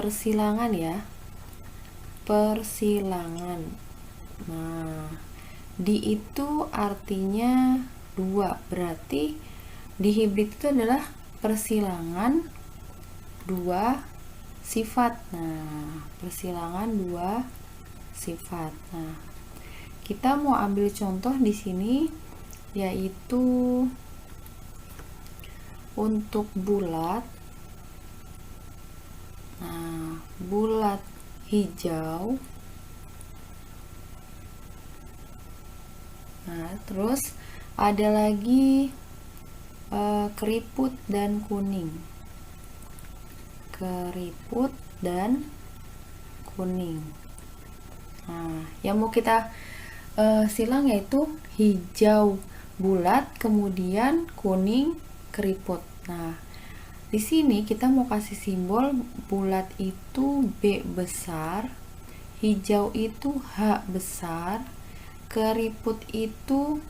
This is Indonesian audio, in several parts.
persilangan ya. Persilangan. Nah, di itu artinya 2. Berarti di hibrid itu adalah persilangan 2 sifat. Nah, persilangan 2 sifat. Nah, kita mau ambil contoh di sini yaitu untuk bulat. Nah, bulat hijau. Nah, terus ada lagi keriput dan kuning. Keriput dan kuning. Nah, yang mau kita silang yaitu hijau bulat, kemudian kuning keriput. Nah, di sini kita mau kasih simbol bulat itu B besar, hijau itu H besar, keriput itu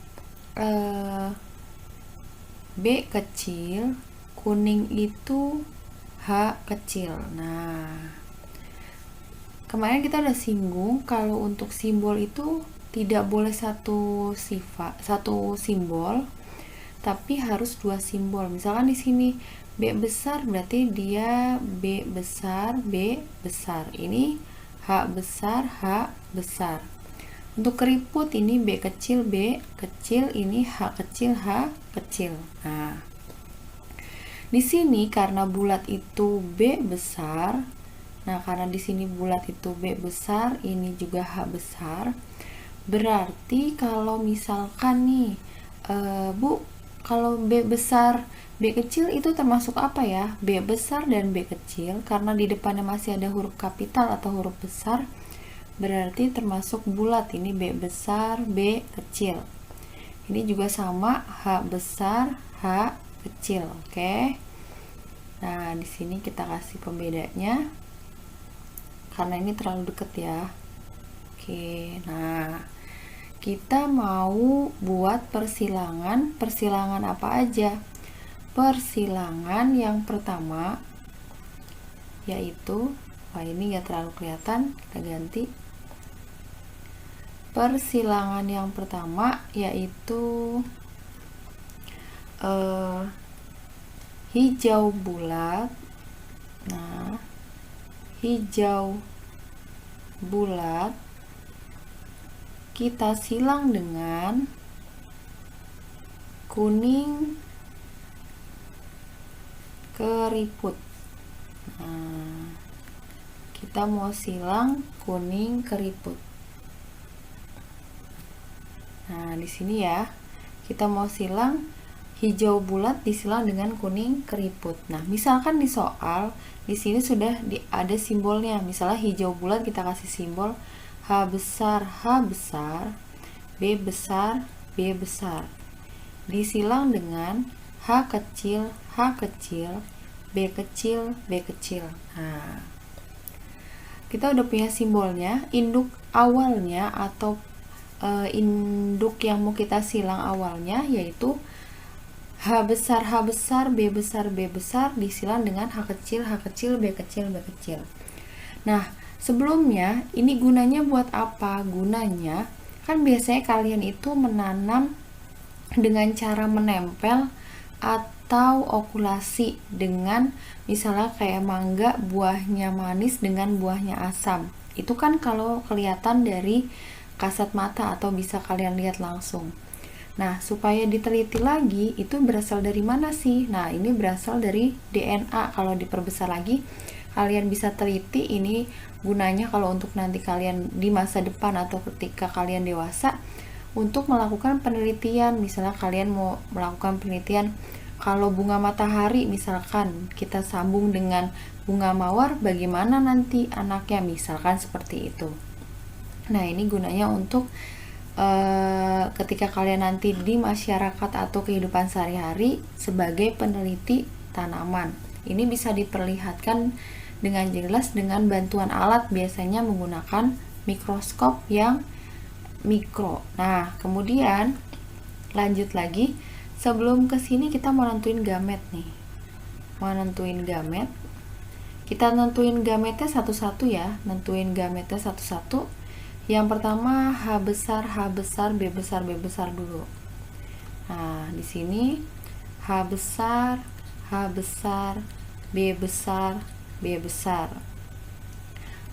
B kecil, kuning itu H kecil. Nah, kemarin kita udah singgung kalau untuk simbol itu tidak boleh satu simbol, tapi harus 2 simbol. Misalkan di sini B besar berarti dia B besar, B besar. Ini H besar, H besar. Untuk keriput ini B kecil, B kecil, ini H kecil, H kecil. Nah, di sini karena bulat itu B besar, nah karena di sini bulat itu B besar, ini juga H besar. Berarti kalau misalkan nih, Bu, kalau B besar, B kecil itu termasuk apa ya? B besar dan B kecil, karena di depannya masih ada huruf kapital atau huruf besar, berarti termasuk bulat. Ini B besar, B kecil. Ini juga sama, H besar, H kecil. Oke. Nah, di sini kita kasih pembedanya karena ini terlalu dekat ya. Oke. Nah, kita mau buat persilangan. Persilangan apa aja? Persilangan yang pertama yaitu, ini nggak terlalu kelihatan, kita ganti. Persilangan yang pertama yaitu hijau bulat. Nah, hijau bulat kita silang dengan kuning keriput. Nah, kita mau silang kuning keriput. Nah, di sini ya, kita mau silang hijau bulat disilang dengan kuning keriput. Nah, misalkan di soal di sini sudah ada simbolnya. Misalnya hijau bulat kita kasih simbol H besar, H besar, B besar, B besar. Disilang dengan H kecil, H kecil, B kecil, B kecil. Nah, kita udah punya simbolnya. Induk awalnya atau induk yang mau kita silang awalnya yaitu H besar, H besar, B besar, B besar disilang dengan H kecil, H kecil, B kecil, B kecil. Nah, sebelumnya ini gunanya buat apa? Gunanya kan biasanya kalian itu menanam dengan cara menempel atau okulasi dengan misalnya kayak mangga buahnya manis dengan buahnya asam. Itu kan kalau kelihatan dari kasat mata atau bisa kalian lihat langsung. Nah, supaya diteliti lagi itu berasal dari mana sih? Nah, ini berasal dari DNA. Kalau diperbesar lagi kalian bisa teliti. Ini gunanya kalau untuk nanti kalian di masa depan atau ketika kalian dewasa untuk melakukan penelitian. Misalnya kalian mau melakukan penelitian kalau bunga matahari misalkan kita sambung dengan bunga mawar, bagaimana nanti anaknya, misalkan seperti itu. Nah, ini gunanya untuk ketika kalian nanti di masyarakat atau kehidupan sehari-hari sebagai peneliti tanaman. Ini bisa diperlihatkan dengan jelas dengan bantuan alat, biasanya menggunakan mikroskop yang mikro. Nah, kemudian lanjut lagi, sebelum kesini kita mau nentuin gamet nih. Mau nentuin gamet. Kita nentuin gametnya satu-satu ya, Yang pertama H besar, B besar dulu. Nah, di sini H besar, B besar, B besar.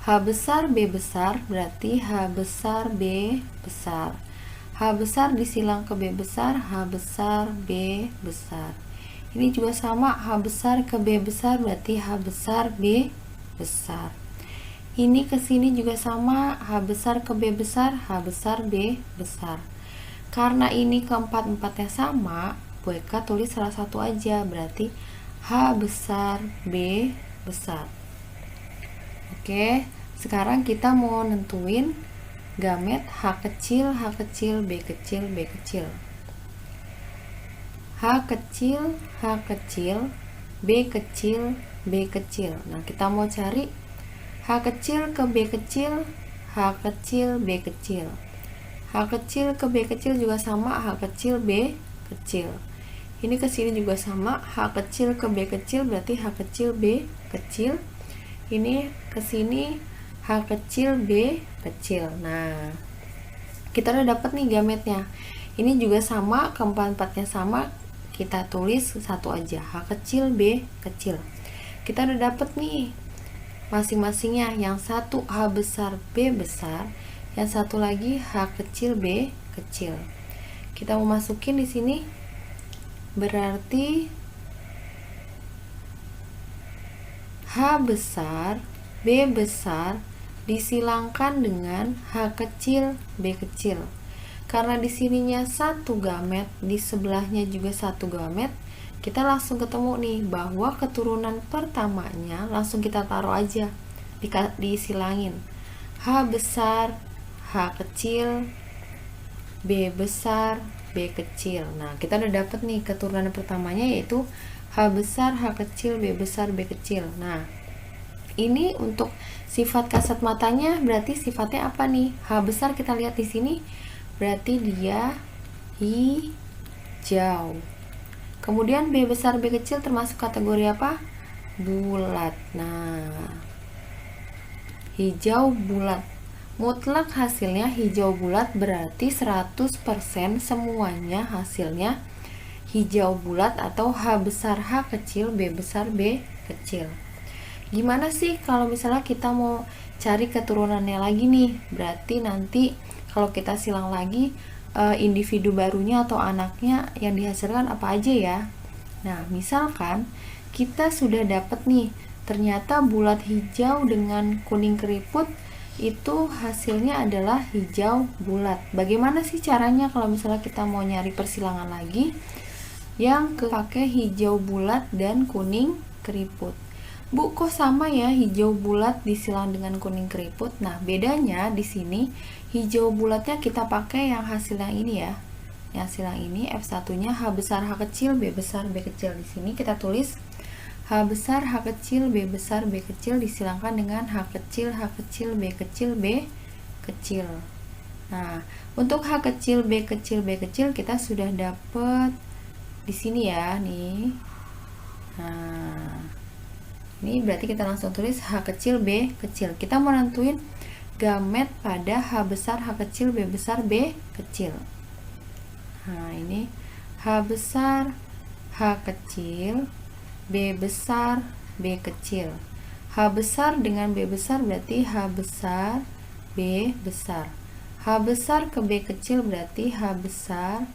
H besar, B besar berarti H besar, B besar. H besar disilang ke B besar, H besar, B besar. Ini juga sama, H besar ke B besar berarti H besar, B besar. Ini ke sini juga sama, H besar ke B besar, H besar, B besar. Karena ini keempat-empatnya sama, Bu Eka tulis salah satu aja, berarti H besar, B besar. Oke, sekarang kita mau nentuin gamet H kecil, B kecil, B kecil. H kecil, B kecil, B kecil. Nah, kita mau cari H kecil ke B kecil, H kecil, B kecil. H kecil ke B kecil juga sama, H kecil, B kecil. Ini ke sini juga sama, H kecil ke B kecil berarti H kecil, B kecil. Ini ke sini H kecil, B kecil. Nah, kita udah dapat nih gametnya. Ini juga sama, keempat-empatnya sama, kita tulis satu aja, H kecil, B kecil. Kita udah dapet nih masing-masingnya, yang satu H besar, B besar, yang satu lagi H kecil, B kecil. Kita mau masukin di sini, berarti H besar, B besar disilangkan dengan H kecil, B kecil. Karena di sininya satu gamet, di sebelahnya juga satu gamet, kita langsung ketemu nih bahwa keturunan pertamanya langsung kita taruh aja, disilangin. H besar, H kecil, B besar, B kecil. Nah, kita udah dapet nih keturunan pertamanya, yaitu H besar, H kecil, B besar, B kecil. Nah, ini untuk sifat kasat matanya berarti sifatnya apa nih? H besar kita lihat di sini berarti dia hijau. Kemudian B besar, B kecil termasuk kategori apa? Bulat. Nah, hijau bulat. Mutlak hasilnya hijau bulat berarti 100% semuanya hasilnya hijau bulat atau H besar, H kecil, B besar, B kecil. Gimana sih kalau misalnya kita mau cari keturunannya lagi nih? Berarti nanti kalau kita silang lagi individu barunya atau anaknya yang dihasilkan apa aja ya. Nah, misalkan kita sudah dapat nih, ternyata bulat hijau dengan kuning keriput itu hasilnya adalah hijau bulat. Bagaimana sih caranya kalau misalnya kita mau nyari persilangan lagi yang pakai hijau bulat dan kuning keriput? Bu, kok sama ya hijau bulat disilang dengan kuning keriput? Nah, bedanya di sini hijau bulatnya kita pakai yang hasil yang ini ya. Yang hasil yang ini F1-nya H besar, H kecil, B besar, B kecil. Di sini kita tulis H besar, H kecil, B besar, B kecil disilangkan dengan H kecil, B kecil, B kecil. Nah, untuk H kecil, B kecil, B kecil kita sudah dapat di sini ya, nih. Nah, ini berarti kita langsung tulis H kecil, B kecil. Kita mau nentuin gamet pada H besar, H kecil, B besar, B kecil. Nah, ini H besar, H kecil, B besar, B kecil. H besar dengan B besar berarti H besar, B besar. H besar ke B kecil berarti H besar,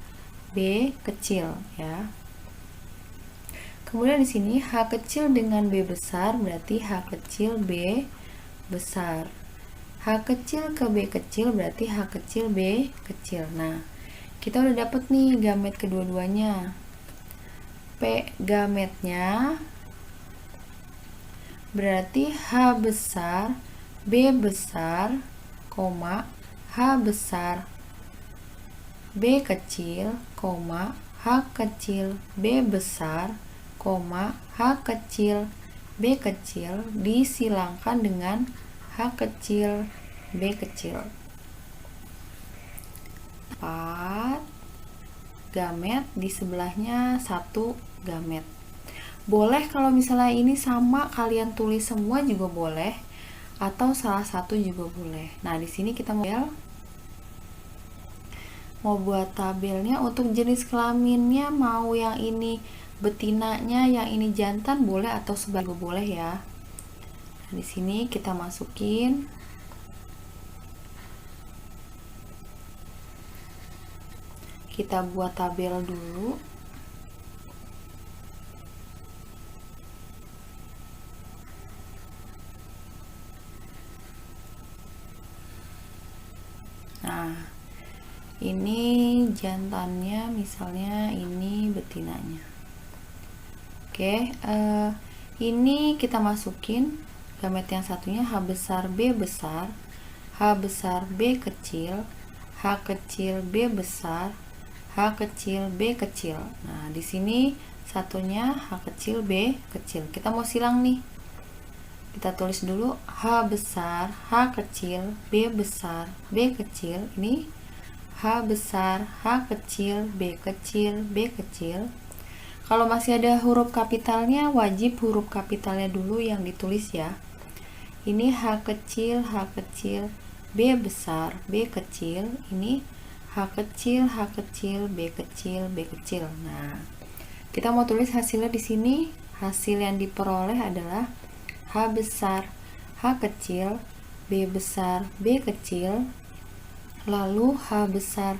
B kecil ya. Kemudian di sini H kecil dengan B besar berarti H kecil, B besar. H kecil ke B kecil berarti H kecil, B kecil. Nah, kita udah dapet nih gamet kedua-duanya. P gametnya berarti H besar, B besar, koma, H besar, B kecil, koma, H kecil, B besar, koma, H kecil, B kecil disilangkan dengan H kecil, B kecil. 4 gamet, di sebelahnya 1 gamet. Boleh kalau misalnya ini sama kalian tulis semua juga boleh, atau salah satu juga boleh. Nah, di sini kita mau buat tabelnya. Untuk jenis kelaminnya mau yang ini betinanya, yang ini jantan boleh, atau sebaliknya boleh ya. Nah, di sini kita masukin kita buat tabel dulu. Nah, ini jantannya, misalnya ini betinanya. Oke, ini kita masukin gamet yang satunya, H besar B besar, H besar B kecil, H kecil B besar, H kecil B kecil. Nah, di sini satunya H kecil B kecil. Kita mau silang nih. Kita tulis dulu H besar, H kecil, B besar, B kecil. Ini H besar, H kecil, B kecil, B kecil. Kalau masih ada huruf kapitalnya, wajib huruf kapitalnya dulu yang ditulis ya. Ini H kecil, B besar, B kecil. Ini H kecil, B kecil, B kecil. Nah, kita mau tulis hasilnya di sini. Hasil yang diperoleh adalah H besar, H kecil, B besar, B kecil, lalu H besar,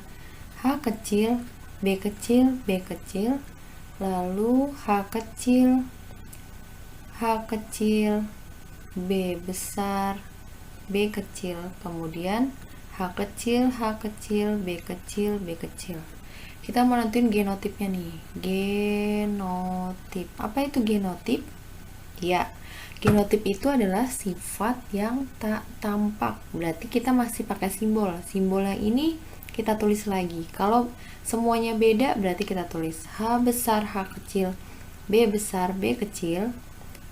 H kecil, B kecil, B kecil, lalu H kecil, B besar, B kecil, kemudian H kecil, B kecil, B kecil. Kita mau nentuin genotipnya nih. Genotip. Apa itu genotip? Ya, genotip itu adalah sifat yang tak tampak. Berarti kita masih pakai simbol. Simbolnya ini kita tulis lagi. Kalau semuanya beda, berarti kita tulis H besar, H kecil, B besar, B kecil,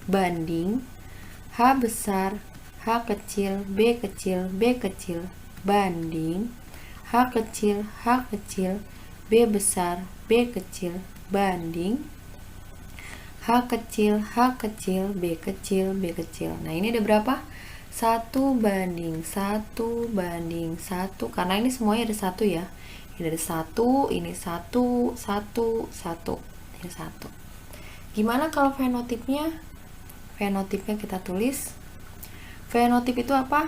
banding H besar, H kecil, B kecil, B kecil, banding H kecil, B besar, B kecil, banding H kecil, B kecil, B kecil. Nah, ini ada berapa? 1 banding 1 banding 1. Karena ini semuanya ada 1 ya. Ini ada 1, ini 1, 1, 1. Ini 1. Gimana kalau fenotipnya? Fenotipnya kita tulis. Fenotip itu apa?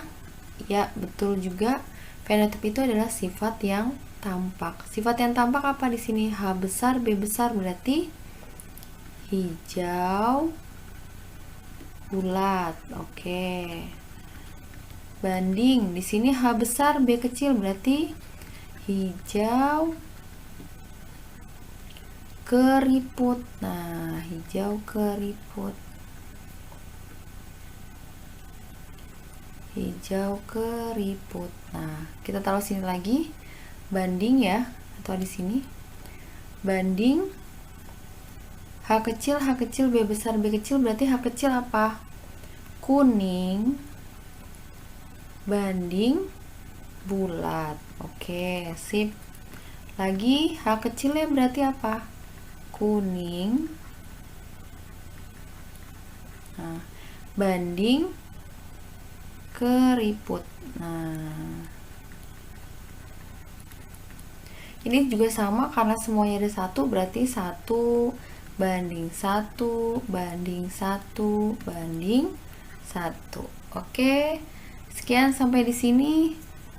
Ya, betul juga. Fenotip itu adalah sifat yang tampak. Sifat yang tampak apa di sini? H besar, B besar, berarti hijau bulat. Oke. Banding di sini H besar, B kecil, berarti hijau keriput. Nah, hijau keriput. Hijau keriput. Nah, kita taruh sini lagi. Banding ya, atau di sini. Banding H kecil, B besar, B kecil, berarti H kecil apa? Kuning. Banding bulat. Oke, sip. Lagi H kecilnya berarti apa? Kuning. Nah, banding keriput. Nah, ini juga sama karena semuanya ada 1, berarti 1 banding 1 banding 1 banding 1. Oke, sekian sampai di sini.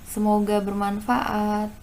Semoga bermanfaat.